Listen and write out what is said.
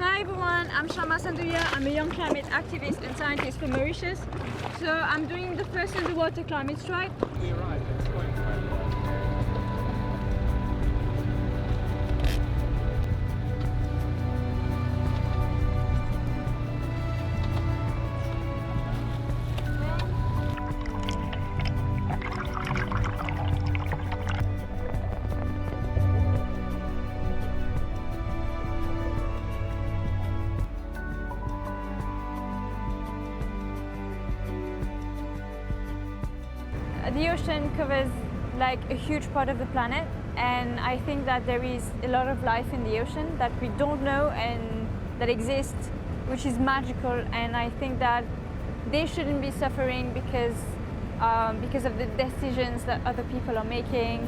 Hi everyone, I'm Shama Sanduйя. I'm a young climate activist and scientist from Mauritius. So I'm doing the first underwater climate strike. We arrived at this point where The ocean covers like a huge part of the planet, and I think that there is a lot of life in the ocean that we don't know and that exists, which is magical, and I think that they shouldn't be suffering because of the decisions that other people are making.